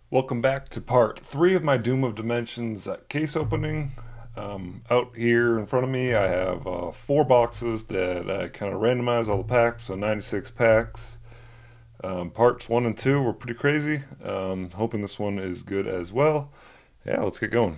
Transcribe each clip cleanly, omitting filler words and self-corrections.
Welcome back to part 3 of my Doom of Dimensions case opening. Out here in front of me, I have 4 boxes that I kind of randomized all the packs, so 96 packs. Parts 1 and 2 were pretty crazy. Hoping this one is good as well. Yeah, let's get going.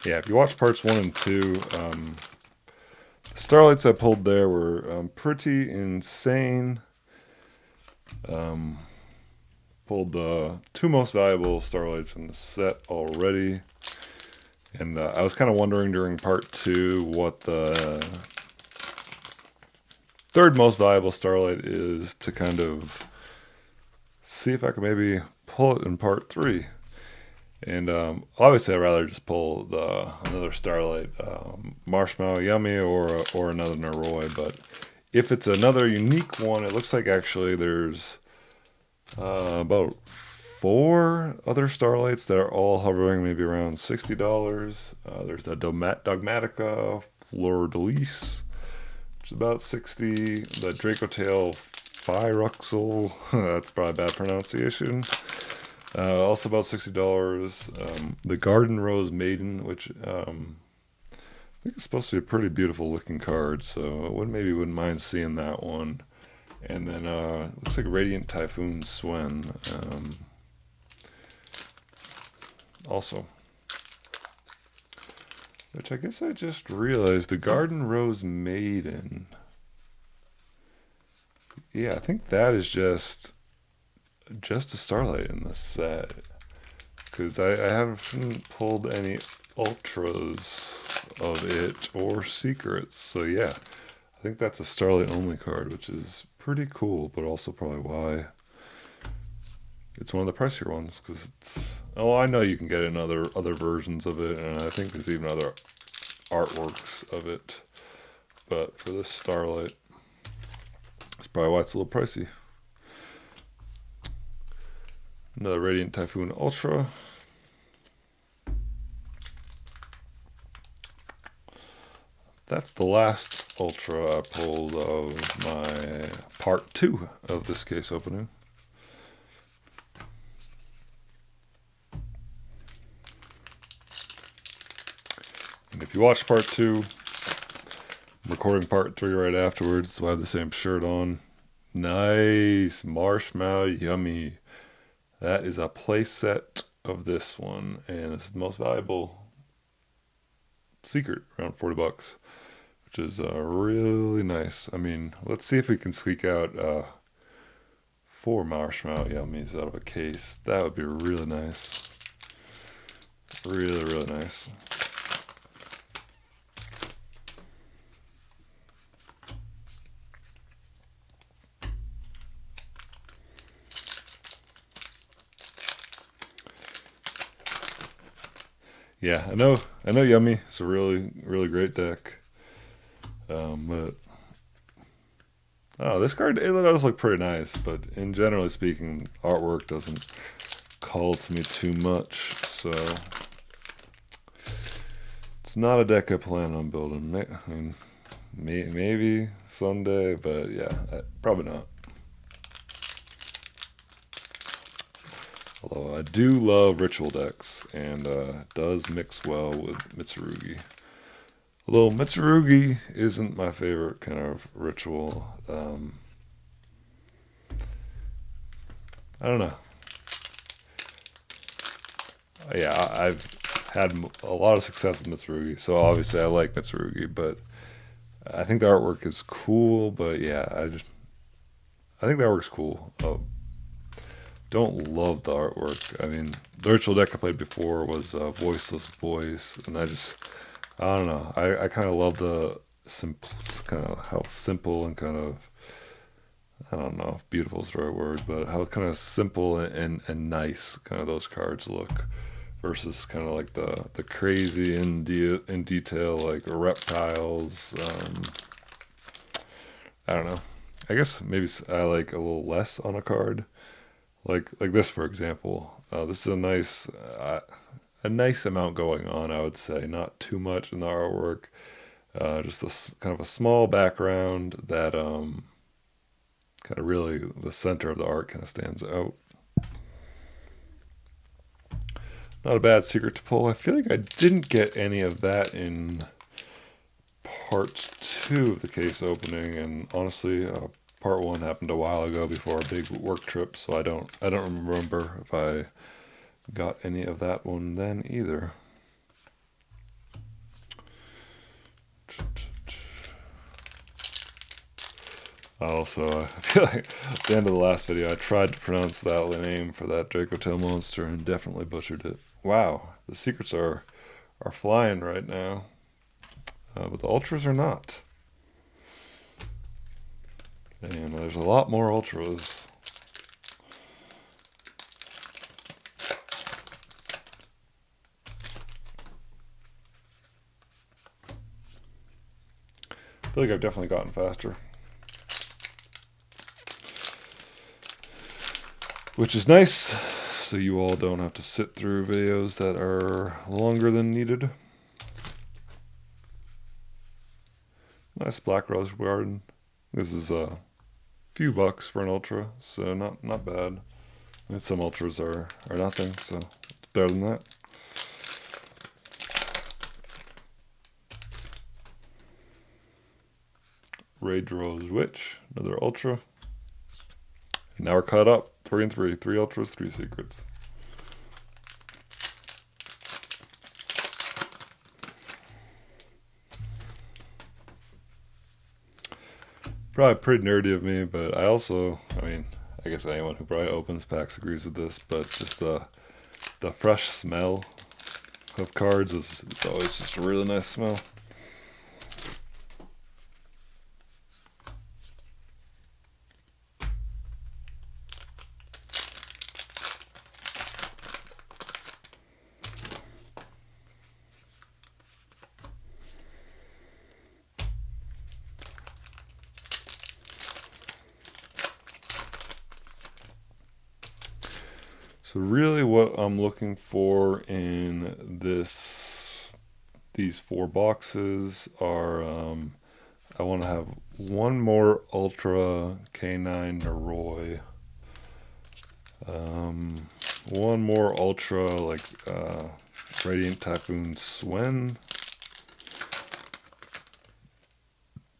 Yeah, if you watch parts 1 and 2, the Starlights I pulled there were pretty insane. Um, Pulled the 2 most valuable Starlights in the set already. And I was kind of wondering during part 2 what the third most valuable Starlight is to kind of see if I could maybe pull it in part 3. And obviously, I'd rather just pull the another Starlight, Marshmallow Yummy, or another Noroi. But if it's another unique one, it looks like actually there's about 4 other Starlights that are all hovering maybe around $60. There's the Dogmatica Fleur de Lis, which is about 60. The Draco Tail Phyruxel, that's probably a bad pronunciation. Also about $60. The Garden Rose Maiden, which I think is supposed to be a pretty beautiful looking card, so I wouldn't mind seeing that one. And then looks like Radiant Typhoon Swen. Also, which I guess I just realized the Garden Rose Maiden. Yeah, I think that is just a Starlight in the set. Because I haven't pulled any ultras of it or secrets. So yeah, I think that's a Starlight only card, which is pretty cool, but also probably why it's one of the pricier ones. Because it's, oh, I know you can get it in other versions of it, and I think there's even other artworks of it. But for this Starlight, that's probably why it's a little pricey. Another Radiant Typhoon Ultra. That's the last Ultra I pulled of my part 2 of this case opening. And if you watch part 2, I'm recording part 3 right afterwards, so I have the same shirt on. Nice Marshmallow Yummy. That is a playset of this one, and this is the most valuable secret, around $40, which is really nice. I mean, let's see if we can squeak out 4 Marshmallow Yummies out of a case. That would be really nice. Really, really nice. Yeah, I know Yummy. It's a really, really great deck. But oh, this card it does look pretty nice, but in generally speaking, artwork doesn't call to me too much. So it's not a deck I plan on building. I mean, maybe someday, but yeah, probably not. Although I do love ritual decks, and does mix well with Mitsurugi. Although Mitsurugi isn't my favorite kind of ritual. I don't know. Yeah, I've had a lot of success with Mitsurugi, so obviously I like Mitsurugi, but I think the artwork is cool. But yeah, I think the artwork's cool. Don't love the artwork. I mean, the ritual deck I played before was Voiceless Voice, and I don't know. I kind of love the simple, kind of how simple and kind of I don't know if beautiful is the right word, but how kind of simple and nice kind of those cards look versus kind of like the crazy in detail like reptiles. I don't know. I guess maybe I like a little less on a card, like this for example. This is a nice amount going on. I would say not too much in the artwork. Just this kind of a small background that kind of really the center of the art kind of stands out. Not a bad secret to pull. I feel like I didn't get any of that in part two of the case opening, and honestly, part one happened a while ago before a big work trip, so I don't remember if I got any of that one then either. Also, I feel like at the end of the last video, I tried to pronounce that name for that Dracotail monster and definitely butchered it. Wow, the secrets are flying right now, but the ultras are not. And there's a lot more ultras. I feel like I've definitely gotten faster. Which is nice, so you all don't have to sit through videos that are longer than needed. Nice Black Rose Garden. This is a few bucks for an ultra, so not bad. I mean, some ultras are nothing, so it's better than that. Rage Rose Witch, another ultra. And now we're caught up. 3 and 3. 3 ultras, 3 secrets. Probably pretty nerdy of me, but I mean, I guess anyone who probably opens packs agrees with this, but just the fresh smell of cards it's always just a really nice smell. So really what I'm looking for in these 4 boxes are I want to have one more Ultra K9 Naroi, one more Ultra like Radiant Typhoon Swen.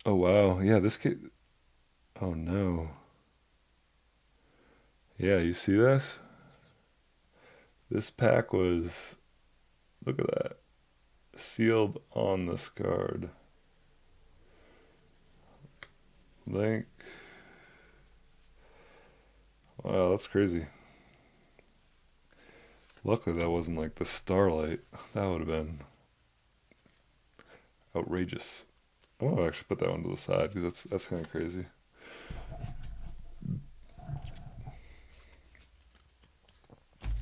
Oh wow, yeah, this kid. Oh no. Yeah, you see this? This pack was, look at that, sealed on this card. Link. Wow, that's crazy. Luckily that wasn't like the Starlight. That would have been outrageous. I want to actually put that one to the side because that's kind of crazy.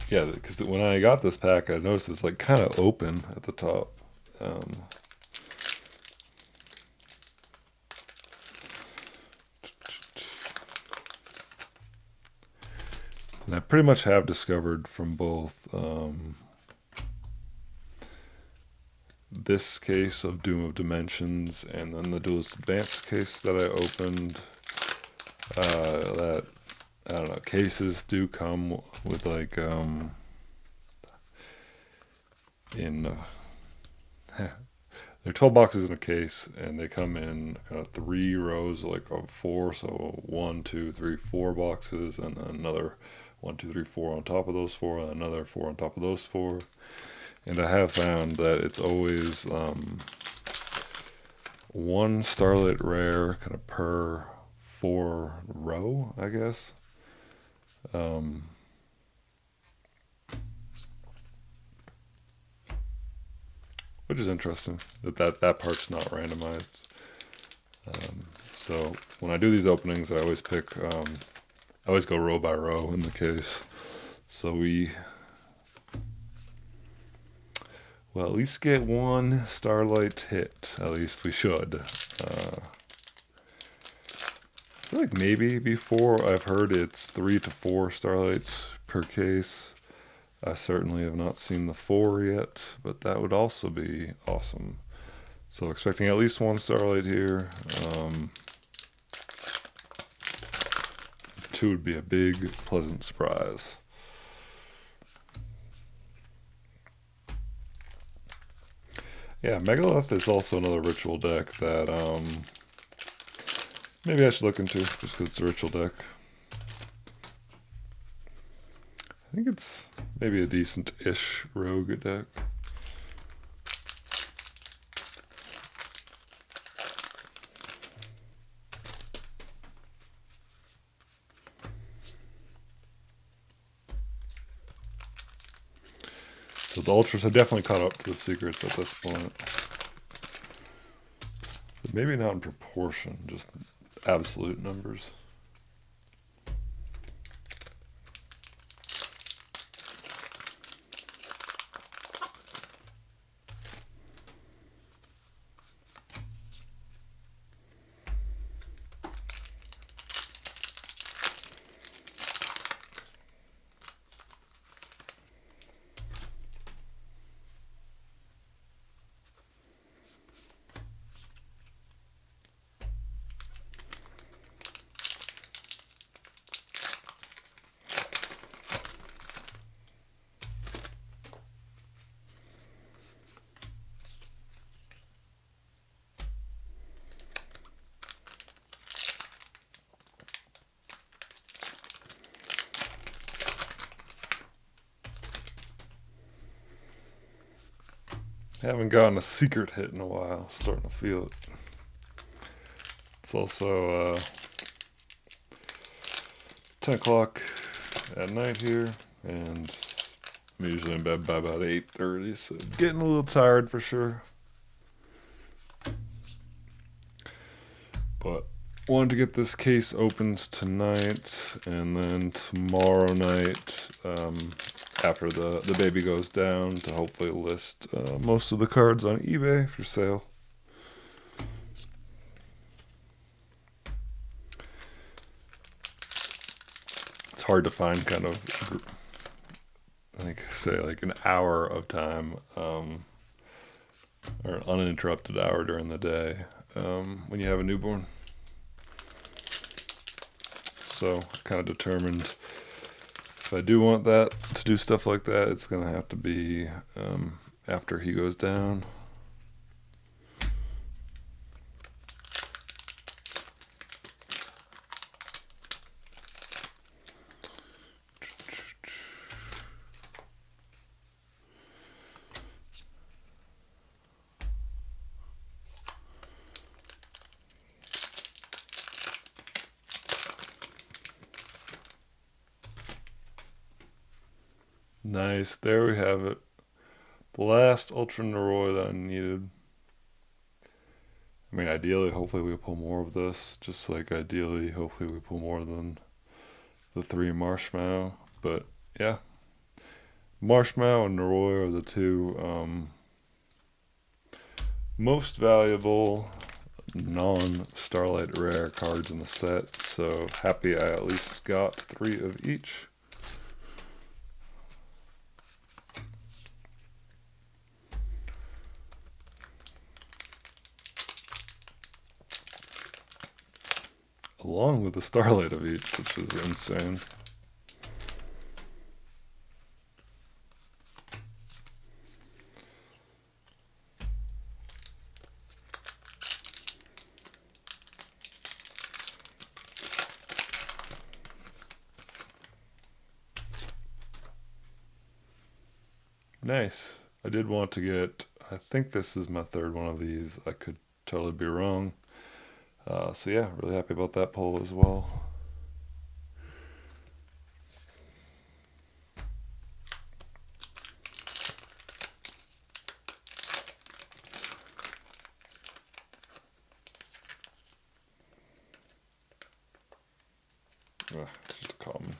Yeah, because when I got this pack, I noticed it's like kind of open at the top. And I pretty much have discovered from both this case of Doom of Dimensions and then the Duelist Advanced case that I opened, that, I don't know, cases do come with like, in, there are 12 boxes in a case, and they come in kind of 3 rows, like of 4, so 1, 2, 3, 4 boxes, and then another 1, 2, 3, 4 on top of those 4, and another 4 on top of those 4. And I have found that it's always one Starlit Rare kind of per 4 row, I guess. Which is interesting that part's not randomized. So when I do these openings, I always I always go row by row in the case. So we will at least get one Starlight hit. At least we should. feel like maybe before I've heard it's 3 to 4 starlights per case. I certainly have not seen the 4 yet, but that would also be awesome. So expecting at least 1 starlight here. 2 would be a big, pleasant surprise. Yeah, Megalith is also another ritual deck that maybe I should look into just because it's a ritual deck. I think it's maybe a decent-ish rogue deck. So the Ultras have definitely caught up to the Secrets at this point. But maybe not in proportion, just absolute numbers. Haven't gotten a secret hit in a while. Starting to feel it. It's also 10 o'clock at night here, and I'm usually in bed by about 8:30, so getting a little tired for sure. But wanted to get this case opened tonight, and then tomorrow night, after the baby goes down, to hopefully list most of the cards on eBay for sale. It's hard to find kind of, I think, say like an hour of time, or an uninterrupted hour during the day when you have a newborn. So kind of determined if I do want that to do stuff like that, it's gonna have to be after he goes down. Nice, there we have it. The last Ultra Noroi that I needed. I mean, ideally, hopefully we pull more of this. Just like ideally, hopefully we pull more than the 3 Marshmallow. But yeah, Marshmallow and Noroi are the 2 most valuable non-Starlight rare cards in the set. So happy I at least got 3 of each. Along with the Starlight of each, which is insane. Nice. I did want to get, I think this is my 3rd one of these. I could totally be wrong. So yeah, really happy about that pull as well. Just a common.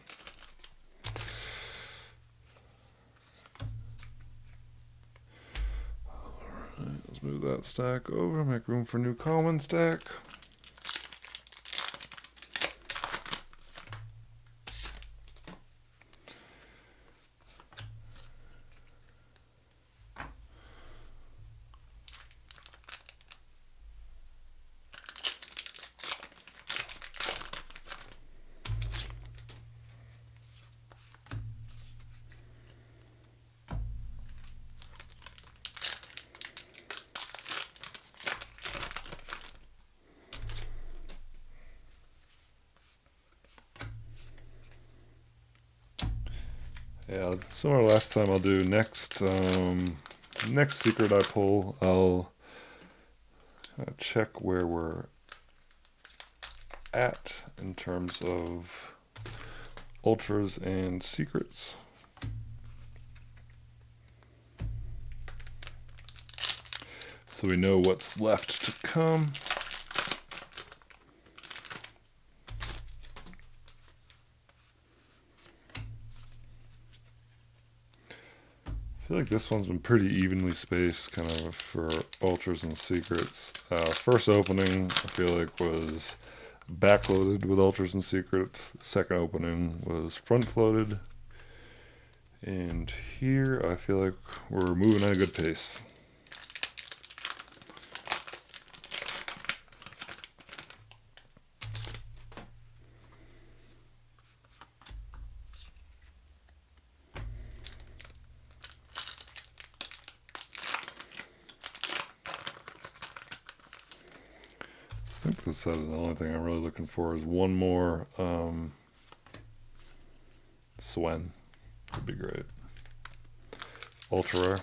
Alright, let's move that stack over, make room for new common stack. Yeah, similar to last time. I'll do next secret I pull. I'll check where we're at in terms of ultras and secrets. So we know what's left to come. I feel like this one's been pretty evenly spaced kind of for ultras and secrets. First opening I feel like was backloaded with ultras and secrets. Second opening was front loaded. And here I feel like we're moving at a good pace. I think this set is the only thing I'm really looking for is one more Swen. Would be great. Ultra rare.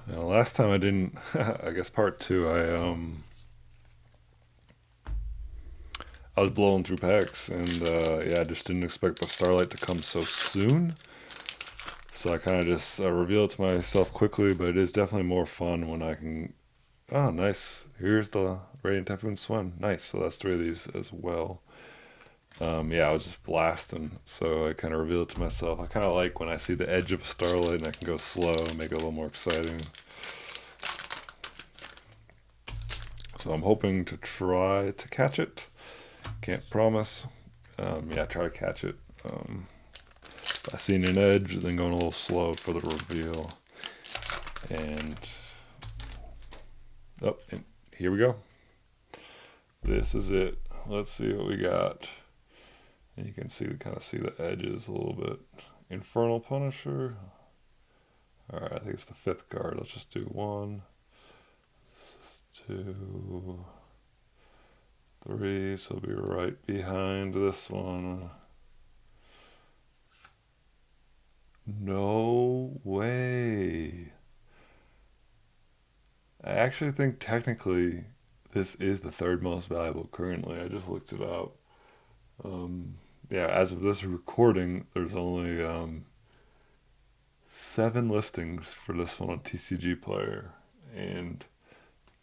Now, last time I didn't. I guess part two. I was blowing through packs, and yeah, I just didn't expect the Starlight to come so soon. So I kind of just revealed it to myself quickly, but it is definitely more fun when I can. Oh, nice. Here's the Radiant Typhoon Swen. Nice. So that's three of these as well. Yeah, I was just blasting, so I kind of revealed it to myself. I kind of like when I see the edge of a Starlight and I can go slow and make it a little more exciting. So I'm hoping to try to catch it. Can't promise. Yeah, try to catch it. I seen an edge, then going a little slow for the reveal. And oh, and here we go. This is it. Let's see what we got. And you can see, kind of see the edges a little bit. Infernal Punisher. All right, I think it's the fifth card. Let's just do one, two, three. So it'll be right behind this one. No way. I actually think technically this is the third most valuable currently. I just looked it up. Yeah, as of this recording, there's only 7 listings for this one on TCG Player, and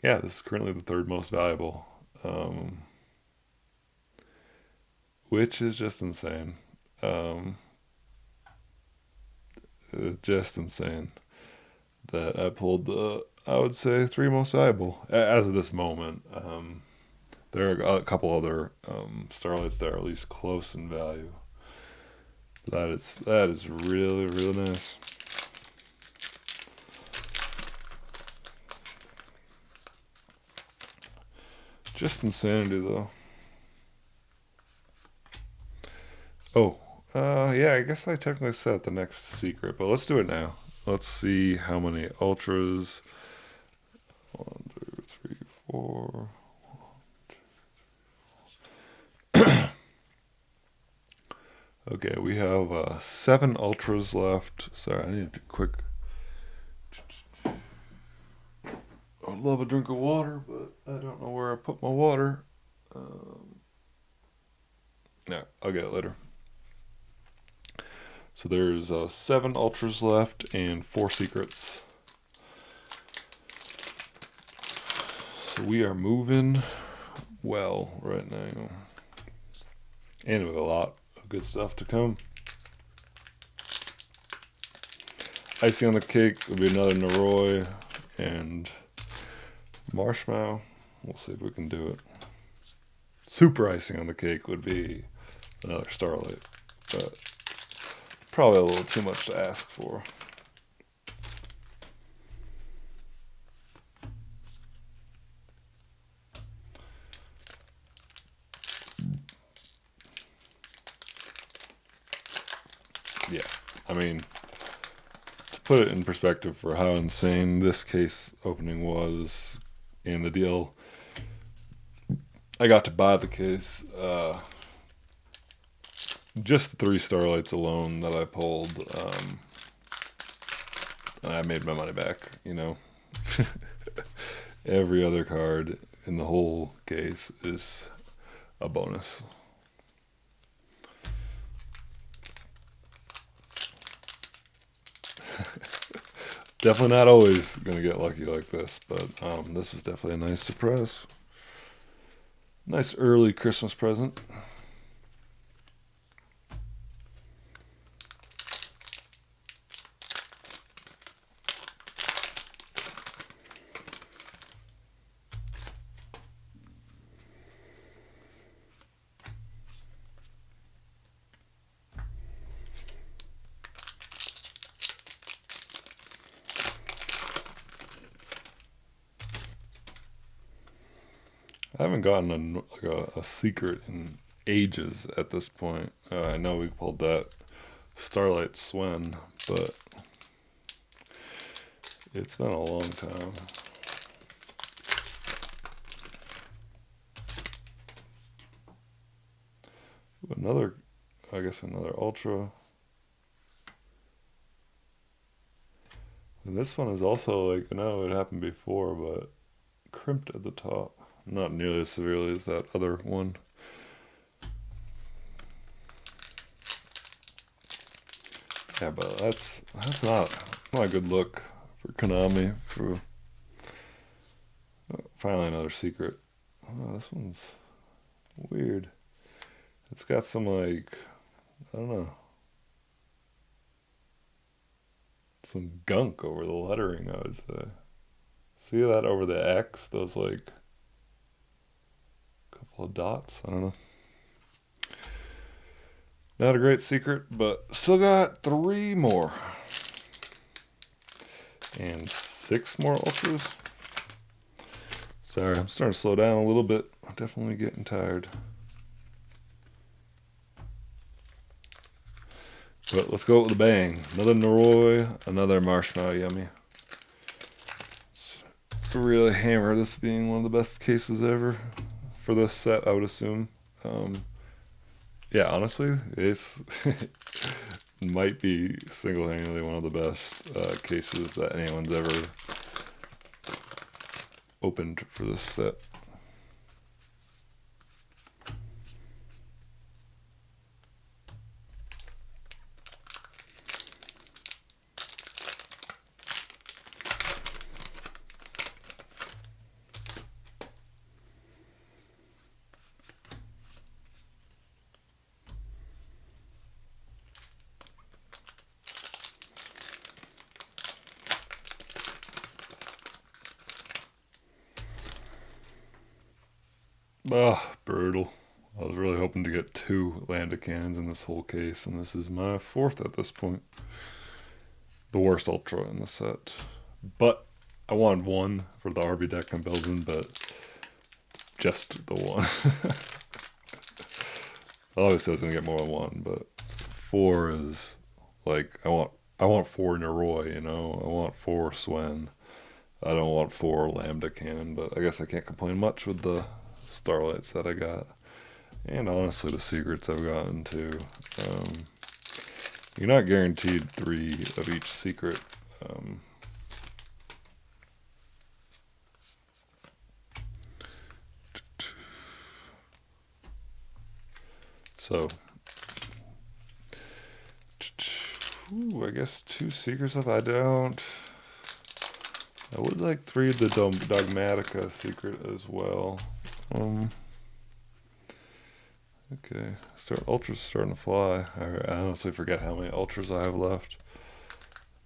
yeah, this is currently the third most valuable, um, which is just insane. Um, just insane that I pulled the, I would say, three most valuable as of this moment. There are a couple other Starlights that are at least close in value. That is really really nice. Just insanity though. Oh, yeah. I guess I technically said the next secret, but let's do it now. Let's see how many ultras. 1, 2, 3, 4. Okay, we have 7 ultras left. Sorry, I need a quick. I would love a drink of water, but I don't know where I put my water. Yeah, I'll get it later. So there's 7 ultras left and 4 secrets. So we are moving well right now. And we have a lot of good stuff to come. Icing on the cake will be another Naroi and Marshmallow. We'll see if we can do it. Super icing on the cake would be another Starlight, but probably a little too much to ask for. Yeah, I mean, to put it in perspective for how insane this case opening was and the deal I got to buy the case. Just the 3 Starlights alone that I pulled, and I made my money back. You know, every other card in the whole case is a bonus. Definitely not always gonna get lucky like this, but this was definitely a nice surprise. Nice early Christmas present. I haven't gotten a secret in ages at this point. I know we pulled that Starlight Swen, but it's been a long time. Another, I guess another Ultra. And this one is also like, I know it happened before, but crimped at the top. Not nearly as severely as that other one. Yeah, but that's not a good look for Konami. For finally another secret. Oh, this one's weird. It's got some like, I don't know, some gunk over the lettering, I would say. See that over the X? Those like couple of dots. I don't know. Not a great secret, but still got 3 more. And 6 more ultras. Sorry, I'm starting to slow down a little bit. I'm definitely getting tired. But let's go with a bang. Another Noroi, another Marshmallow Yummy. Really hammer this being one of the best cases ever for this set, I would assume. Yeah, honestly, it's might be single-handedly one of the best cases that anyone's ever opened for this set. Ah, brutal. I was really hoping to get 2 Lambda cannons in this whole case, and this is my 4th at this point. The worst Ultra in the set. But I wanted 1 for the RB deck I'm building, but just the 1. Obviously I was gonna get more than 1, but 4 is like I want 4 Noroi, you know? I want 4 Swen. I don't want 4 Lambda cannon, but I guess I can't complain much with the Starlights that I got. And honestly, the secrets I've gotten too. You're not guaranteed 3 of each secret. So, I guess 2 secrets if I don't. I would like 3 of the Dogmatica secret as well. Okay, Ultra's starting to fly. I honestly forget how many Ultras I have left.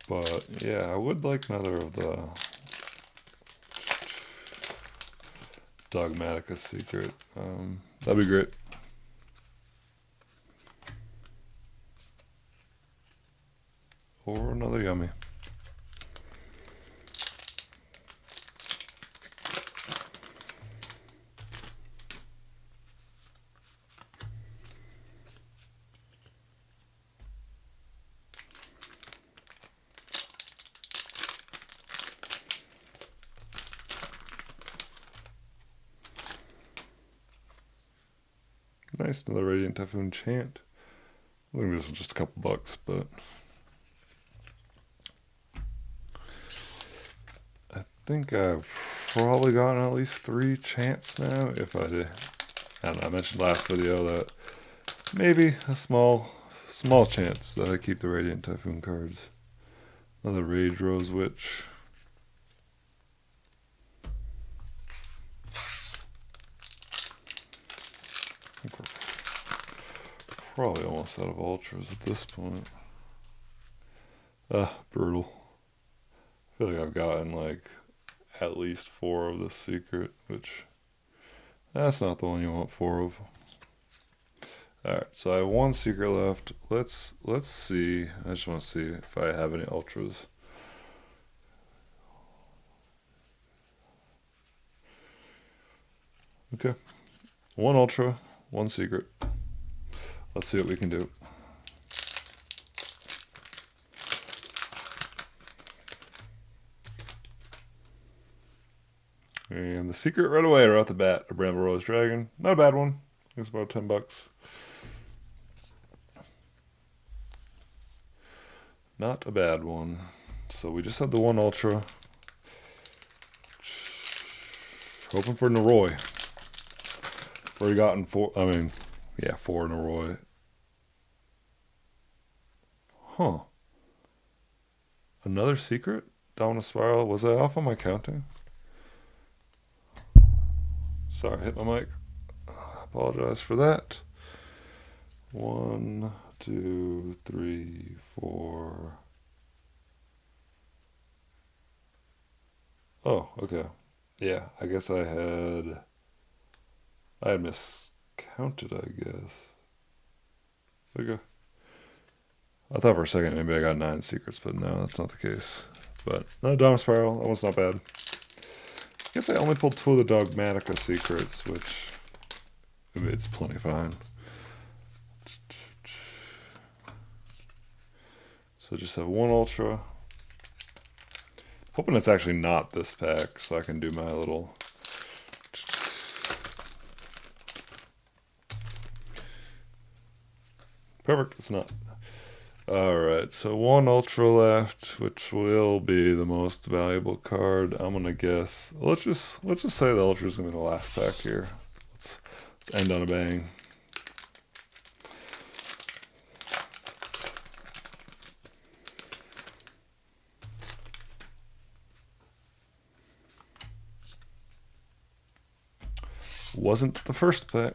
But yeah, I would like another of the Dogmatica secret. That'd be great. Or another Yummy. Nice, another Radiant Typhoon Chant. I think this was just a couple bucks, but I think I've probably gotten at least 3 chants now. If I did, I don't know, I mentioned last video that maybe a small chance that I keep the Radiant Typhoon cards. Another Rage Rose Witch. I think we're probably almost out of ultras at this point. Brutal. I feel like I've gotten like at least 4 of the secret, which that's not the one you want 4 of. Alright, so I have 1 secret left. Let's see. I just want to see if I have any ultras. Okay. 1 ultra, 1 secret. Let's see what we can do. And the secret right away, right off the bat, a Bramble Rose Dragon. Not a bad one. It's about 10 bucks. Not a bad one. So we just had the 1 ultra. Hoping for Noroi. Already gotten 4. I mean, yeah, 4 Noroi. Huh. Another secret? Dominant Spiral. Was I off on my counting? Sorry, hit my mic. Apologize for that. 1, 2, 3, 4. Oh, okay. Yeah, I guess I had miscounted, I guess. Okay. I thought for a second maybe I got 9 secrets, but no, that's not the case. But no, Dominant Spiral, that one's not bad. I guess I only pulled 2 of the Dogmatica secrets, which it's plenty fine. So just have 1 ultra. Hoping it's actually not this pack, so I can do my little. Perfect, it's not. Alright, so 1 ultra left, which will be the most valuable card. I'm gonna guess. Let's just say the ultra is gonna be the last pack here. Let's end on a bang. Wasn't the first pack.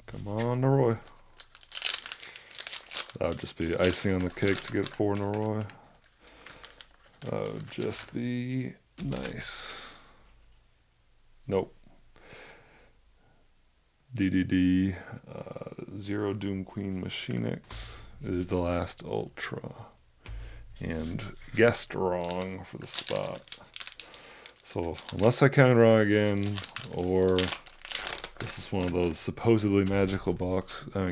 Come on, Noroi. That would just be icing on the cake to get 4 Noroi. That would just be nice. Nope. DDD, Zero Doom Queen Machinix is the last ultra. And guessed wrong for the spot. So unless I counted wrong again, or this is one of those supposedly magical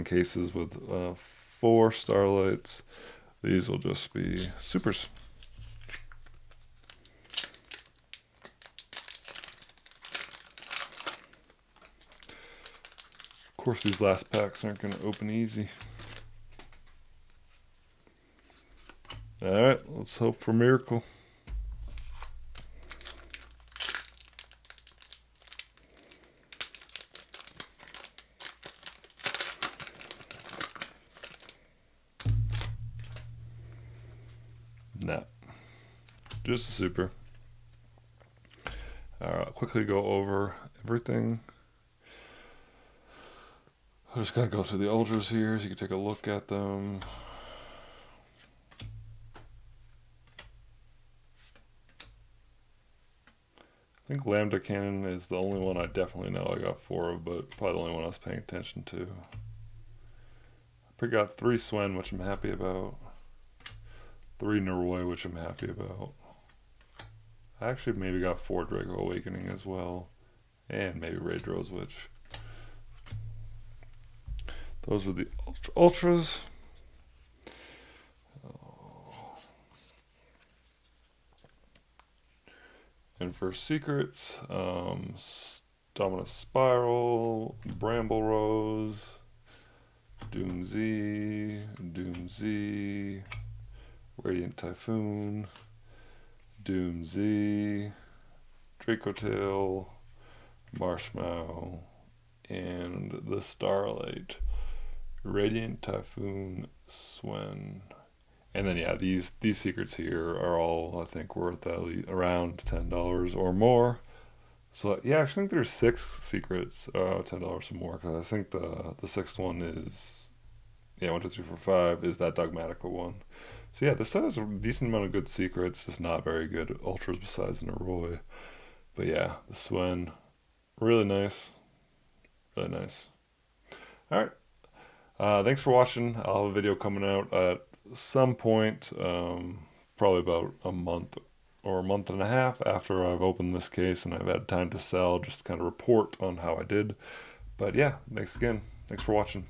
cases with 4 Starlights, these will just be supers. Of course, these last packs aren't going to open easy. Alright, let's hope for a miracle. Nah. Just a super. Alright, I'll quickly go over everything. I'm just going to go through the ultras here so you can take a look at them. I think Lambda Cannon is the only one I definitely know I got 4 of, but probably the only one I was paying attention to. I got 3 Swen, which I'm happy about. 3 Noroi, which I'm happy about. I actually maybe got 4 Draco Awakening as well. And maybe Rage Rose Witch. Those were the ultras. for secrets. Dominus Spiral, Bramble Rose, Doom Z, Radiant Typhoon, Doom Z, Dracotail, Marshmallow, and the Starlight. Radiant Typhoon, Swen. And then yeah, these secrets here are all I think worth at least around $10 or more. So yeah, I actually think there's six secrets, $10 or more. Because I think the sixth one is yeah, 1, 2, 3, 4, 5 is that Dogmatica one. So yeah, this set has a decent amount of good secrets, just not very good ultras besides Naroi. But yeah, the Swen, really nice, really nice. All right, thanks for watching. I'll have a video coming out at some point, probably about a month or a month and a half after I've opened this case and I've had time to sell, just kind of report on how I did. But yeah, thanks again. Thanks for watching.